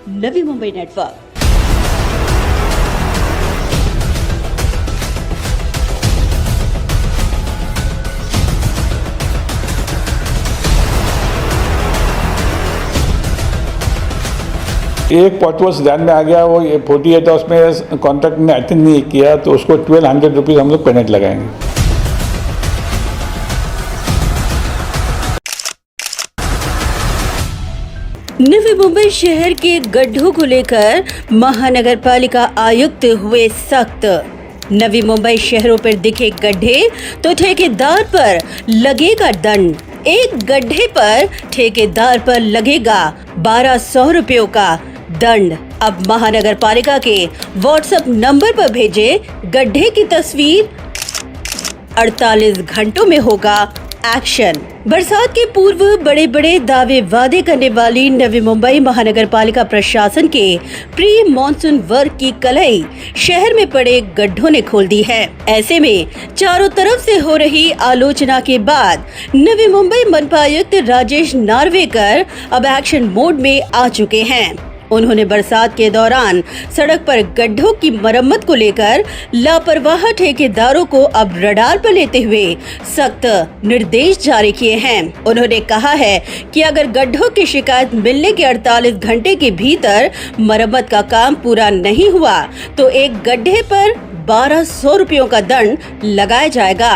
Navi Mumbai network. एक पॉटवर्स ध्यान में आ गया, वो 48 आवर्स में कॉन्ट्रैक्ट ने अटेंड नहीं किया तो उसको 1200 रुपीज़ हम लोग पेनल्टी लगाएंगे। नवी मुंबई शहर के गड्ढों को लेकर महानगर पालिका आयुक्त हुए सख्त। नवी मुंबई शहरों पर दिखे गड्ढे तो ठेकेदार पर लगेगा दंड। एक गड्ढे पर ठेकेदार पर लगेगा 1200 रुपयों का दंड। अब महानगर पालिका के व्हाट्सएप नंबर पर भेजे गड्ढे की तस्वीर, 48 घंटों में होगा एक्शन। बरसात के पूर्व बड़े बड़े दावे वादे करने वाली नवी मुंबई महानगर पालिका प्रशासन के प्री मॉनसून वर्क की कलई शहर में पड़े गड्ढों ने खोल दी है। ऐसे में चारों तरफ से हो रही आलोचना के बाद नवी मुंबई मनपा आयुक्त राजेश नार्वेकर अब एक्शन मोड में आ चुके हैं। उन्होंने बरसात के दौरान सड़क पर गड्ढों की मरम्मत को लेकर लापरवाह ठेकेदारों को अब रडार पर लेते हुए सख्त निर्देश जारी किए हैं। उन्होंने कहा है कि अगर गड्ढों की शिकायत मिलने के 48 घंटे के भीतर मरम्मत का काम पूरा नहीं हुआ तो एक गड्ढे पर 1200 रुपयों का दंड लगाया जाएगा।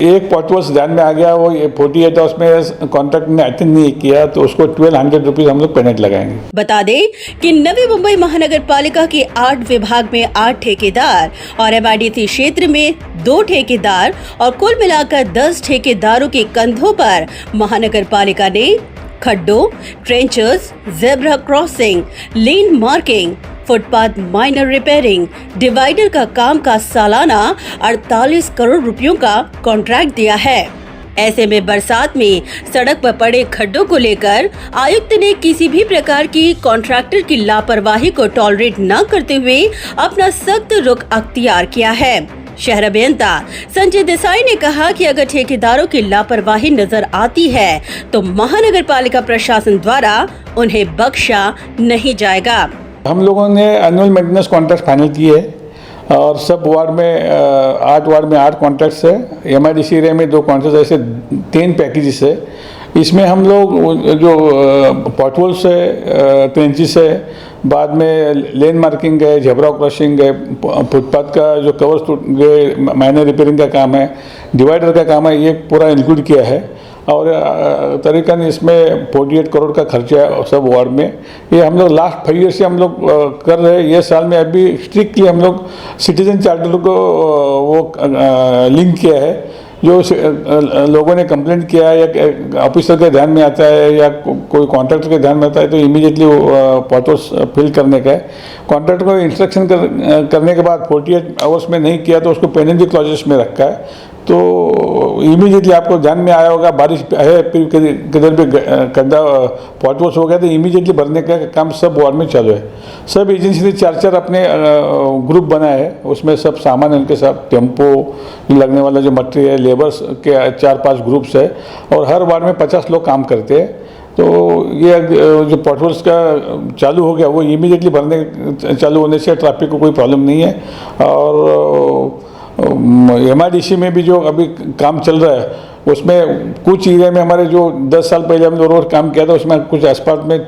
एक पॉटवर्स ध्यान में आ गया, वो 48 आवर्स में कॉन्ट्रैक्ट ने अटेंड नहीं किया तो उसको 1200 रुपीज़ हम लोग पेनल्टी लगाएंगे। बता दें कि नवी मुंबई महानगर पालिका के 8 विभाग में 8 ठेकेदार और MIDC क्षेत्र में 2 ठेकेदार और कुल मिलाकर 10 ठेकेदारों के कंधों पर महानगर पालिका ने खड्डों, trenchers, zebra crossing, lane marking, footpath minor repairing, divider का काम का सालाना 48 करोड़ रुपयों का कॉन्ट्रैक्ट दिया है। ऐसे में बरसात में सड़क पर पड़े खड्डों को लेकर आयुक्त ने किसी भी प्रकार की कॉन्ट्रैक्टर की लापरवाही को टॉलरेट न करते हुए अपना सख्त रुख अख्तियार किया है। शहर अभियंता संजय देसाई ने कहा कि अगर ठेकेदारों की लापरवाही नजर आती है तो महानगर पालिका प्रशासन द्वारा उन्हें बख्शा नहीं जाएगा। हम लोगों ने एनुअल मेंटेनेंस कॉन्ट्रैक्ट फाइनल किए और सब वार्ड में 8 वार्ड में 8 कॉन्ट्रैक्ट्स है। MIDC एरिया में 2 कॉन्ट्रैक्ट, ऐसे 3 पैकेजेस है। इसमें हम लोग जो पॉटहोल्स है, ट्रेंचेस है, बाद में लेन मार्किंग है, झेब्रा क्रॉसिंग है, फुटपाथ का जो कवर्स टूट गए, माइनर रिपेयरिंग का काम है, डिवाइडर का काम है, ये पूरा इंक्लूड किया है। और तरीकन इसमें 48 करोड़ का खर्चा है सब वार्ड में। ये हम लोग लास्ट 5 ईयर से हम लोग कर रहे हैं। ये साल में अभी स्ट्रिक्टली हम लोग सिटीजन चार्टर को वो लिंक किया है। जो लोगों ने कंप्लेंट किया है या ऑफिसर के ध्यान में आता है या कोई कॉन्ट्रैक्टर के ध्यान में आता है तो इमीडिएटली पॉटोस फिल करने का है। कॉन्ट्रैक्टर को इंस्ट्रक्शन करने के बाद 48 आवर्स में नहीं किया तो उसको पेनल्टी क्लॉजेस में रखा है। तो इमीडिएटली आपको ध्यान में आया होगा, बारिश है किधर भी गड्ढा पॉटवर्स हो गया तो इमीडिएटली भरने का काम सब वार्ड में चालू है। सब एजेंसी ने 4-4 अपने ग्रुप बनाए हैं, उसमें सब सामान उनके साथ टेम्पो लगने वाला जो मटेरियल, लेबर्स के 4-5 ग्रुप्स है और हर वार्ड में 50 लोग काम करते हैं। तो ये जो पॉटवर्स का चालू हो गया वो इमीडिएटली भरने चालू होने से ट्रैफिक को कोई प्रॉब्लम नहीं है। और MIDC में भी जो अभी काम चल रहा है उसमें कुछ एरिया में हमारे जो 10 साल पहले हम लोग रोड काम किया था उसमें कुछ आसपास में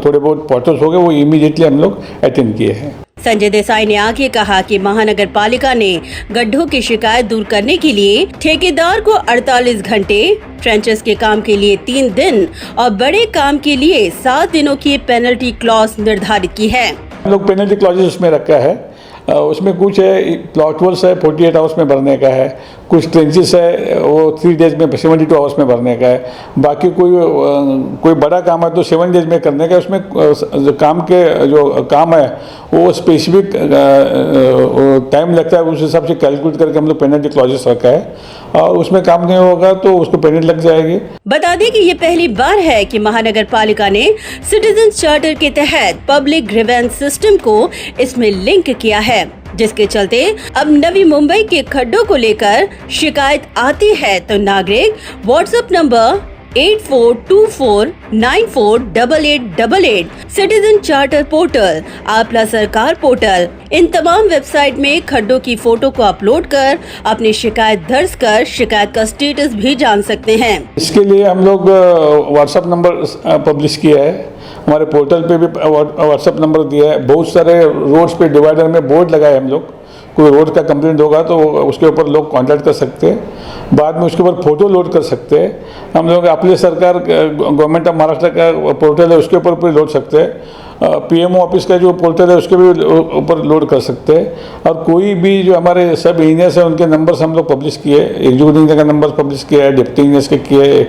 थोड़े बहुत पॉटर्स हो गए, वो इमीडिएटली हम लोग अटेंड किए हैं। संजय देसाई ने आगे कहा कि महानगर पालिका ने गड्ढों की शिकायत दूर करने के लिए ठेकेदार को 48 घंटे, ट्रेंचेस के काम के लिए 3 दिन और बड़े काम के लिए 7 दिनों की पेनल्टी क्लॉज निर्धारित की है। हम लोग पेनल्टी क्लॉजेस उसमें रखा है। उसमें कुछ है प्लॉटवर्स है 48 आवर्स में भरने का है, कुछ ट्रेंचेस है वो 3 डेज में 72 आवर्स में भरने का है, बाकी कोई बड़ा काम है तो 7 डेज में करने का है। उसमें जो काम के जो काम है वो स्पेसिफिक टाइम लगता है, उस हिसाब से कैलकुलेट करके हम लोग पेनल्टी क्लॉजेस रखा है और उसमें काम नहीं होगा तो उसको पेनल्टी लग जाएगी। बता दें कि ये पहली बार है कि महानगर पालिका ने सिटीजन चार्टर के तहत पब्लिक ग्रीवेंस सिस्टम को इसमें लिंक किया है, जिसके चलते अब नवी मुंबई के खड्डों को लेकर शिकायत आती है तो नागरिक WhatsApp number 8424948888, citizen charter portal, आपला सरकार पोर्टल, इन तमाम वेबसाइट में खड्डों की फोटो को अपलोड कर अपनी शिकायत दर्ज कर शिकायत का स्टेटस भी जान सकते हैं। इसके लिए हम लोग व्हाट्सएप नंबर पब्लिश किया है, हमारे पोर्टल पे भी व्हाट्सएप नंबर दिया है। बहुत सारे रोड्स पे डिवाइडर में बोर्ड लगाए हम लोग, कोई रोड का कंप्लेंट होगा तो उसके ऊपर लोग कांटेक्ट कर सकते हैं, बाद में उसके ऊपर फोटो लोड कर सकते हैं। हम लोग अपने सरकार गवर्नमेंट ऑफ महाराष्ट्र का पोर्टल है उसके ऊपर भी लोड सकते हैं, पीएमओ ऑफिस का जो पोर्टल है उसके भी ऊपर लोड कर सकते हैं। और कोई भी जो हमारे सब इंजीनियर्स हैं उनके नंबर्स हम लोग पब्लिश किए, एग्जीक्यूटिव इंजीनियर का नंबर पब्लिश किया है, डिप्टी इंजीनियर्स के किए,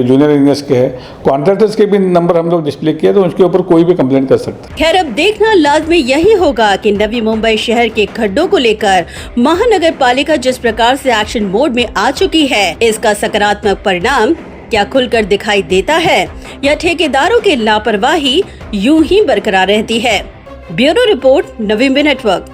जूनियर इंजीनियर्स के हैं, कॉन्ट्रैक्टर्स के भी नंबर हम लोग डिस्प्ले किए, तो उसके ऊपर कोई भी कंप्लेंट कर सकता है। खैर, अब देखना लाजमी यही होगा कि नवी मुंबई शहर के खड्डों को लेकर महानगर पालिका जिस प्रकार से एक्शन मोड में आ चुकी है, इसका सकारात्मक परिणाम क्या खुलकर दिखाई देता है या ठेकेदारों की लापरवाही यूं ही बरकरार रहती है। Bureau report, Navi Mumbai network.